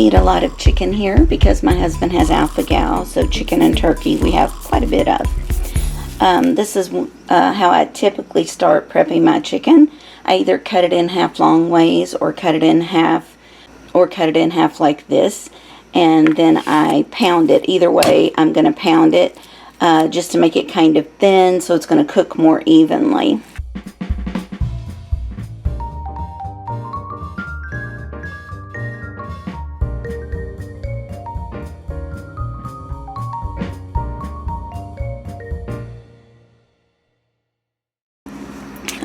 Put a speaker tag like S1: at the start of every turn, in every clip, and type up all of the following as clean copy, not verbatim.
S1: eat a lot of chicken here because my husband has alpha-gal, so chicken and turkey we have quite a bit of. This is how I typically start prepping my chicken. I either cut it in half long ways or cut it in half like this, and then I pound it. Either way, I'm going to pound it just to make it kind of thin so it's going to cook more evenly.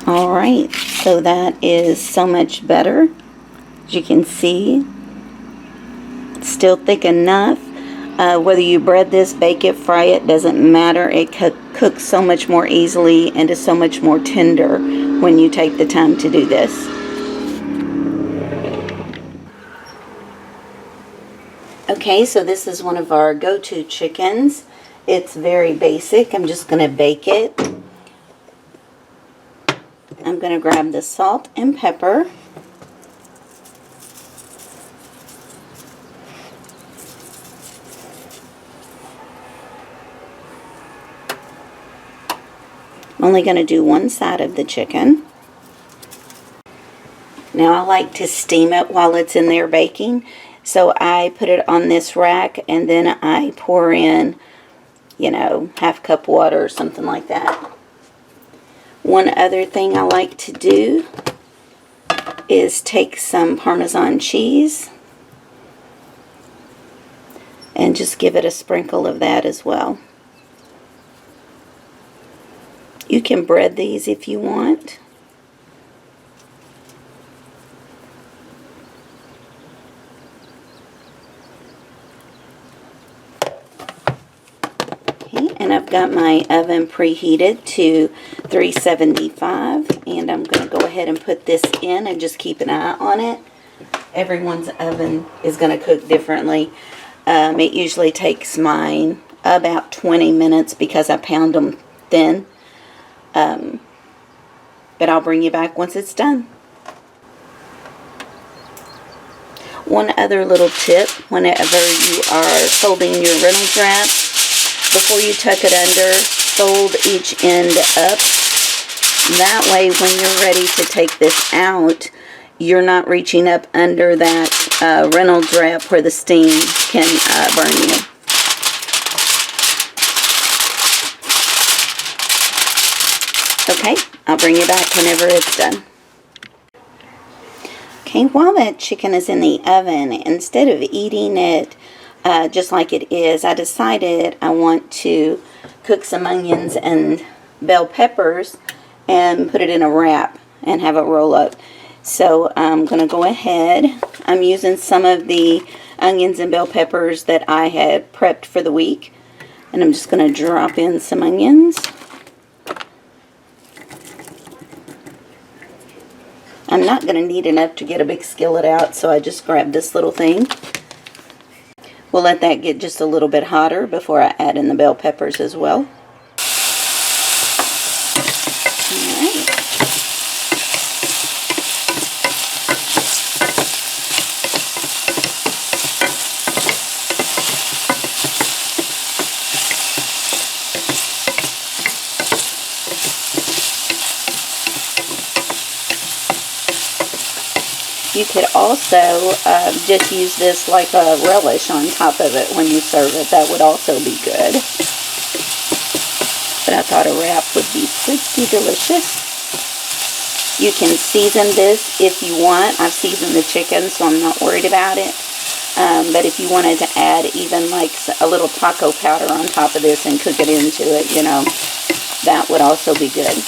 S1: Alright, so that is so much better. As you can see, it's still thick enough. Whether you bread this, bake it, fry it, doesn't matter. It cooks so much more easily and is so much more tender when you take the time to do this. Okay, so this is one of our go-to chickens. It's very basic. I'm just going to bake it. I'm going to grab the salt and pepper. I'm only going to do one side of the chicken. Now I like to steam it while it's in there baking. So I put it on this rack and then I pour in, you know, half cup water or something like that. One other thing I like to do is take some Parmesan cheese and just give it a sprinkle of that as well. You can bread these if you want. And I've got my oven preheated to 375, and I'm going to go ahead and put this in and just keep an eye on it. Everyone's oven is going to cook differently. It usually takes mine about 20 minutes because I pound them thin. But I'll bring you back once it's done. One other little tip, whenever you are folding your Reynolds wrap, before you tuck it under, fold each end up. That way, when you're ready to take this out, you're not reaching up under that Reynolds wrap where the steam can burn you. Okay, I'll bring you back whenever it's done. Okay, while that chicken is in the oven, instead of eating it just like it is, I decided I want to cook some onions and bell peppers and put it in a wrap and have it roll up. So I'm going to go ahead. I'm using some of the onions and bell peppers that I had prepped for the week, and I'm just going to drop in some onions. I'm not going to need enough to get a big skillet out, so I just grabbed this little thing. We'll let that get just a little bit hotter before I add in the bell peppers as well. Alright. You could also just use this like a relish on top of it when you serve it. That would also be good. But I thought a wrap would be pretty delicious. You can season this if you want. I've seasoned the chicken, so I'm not worried about it. But if you wanted to add even like a little taco powder on top of this and cook it into it, you know, that would also be good.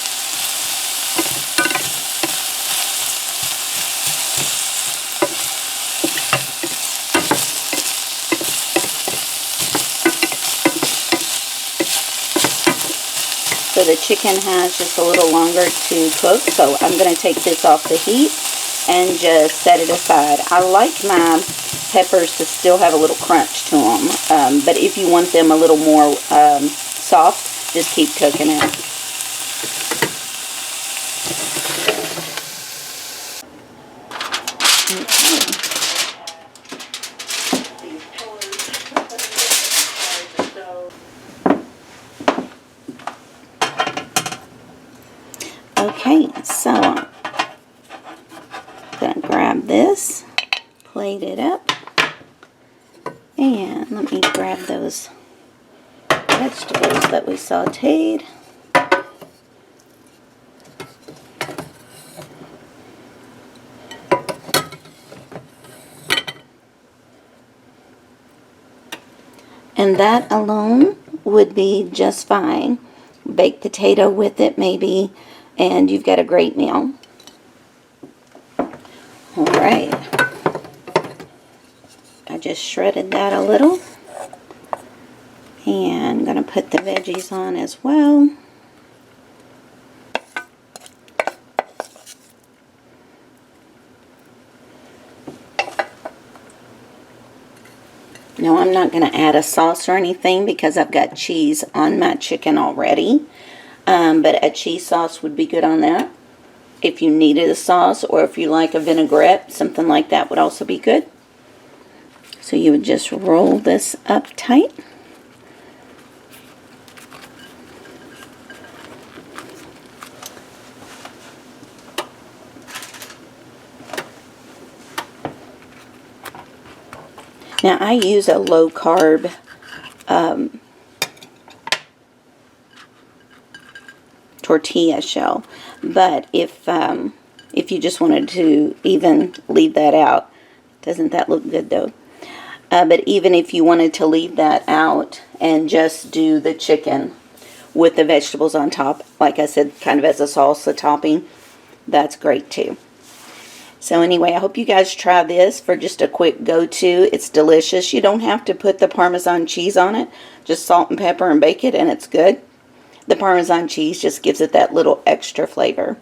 S1: So the chicken has just a little longer to cook, so I'm going to take this off the heat and just set it aside. I like my peppers to still have a little crunch to them, but if you want them a little more soft, just keep cooking it. Okay, so I'm going to grab this, plate it up, and let me grab those vegetables that we sauteed. And that alone would be just fine. Baked potato with it maybe, and you've got a great meal. Alright. I just shredded that a little. And I'm going to put the veggies on as well. Now I'm not going to add a sauce or anything because I've got cheese on my chicken already. But a cheese sauce would be good on that. If you needed a sauce, or if you like a vinaigrette, something like that would also be good. So you would just roll this up tight. Now I use a low carb tortilla shell, but if you just wanted to even leave that out, doesn't that look good though? But even if you wanted to leave that out and just do the chicken with the vegetables on top, like I said, kind of as a salsa topping, that's great too. So anyway, I hope you guys try this for just a quick go-to. It's delicious. You don't have to put the Parmesan cheese on it. Just salt and pepper and bake it and it's good. The Parmesan cheese just gives it that little extra flavor.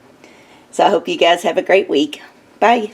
S1: So I hope you guys have a great week. Bye.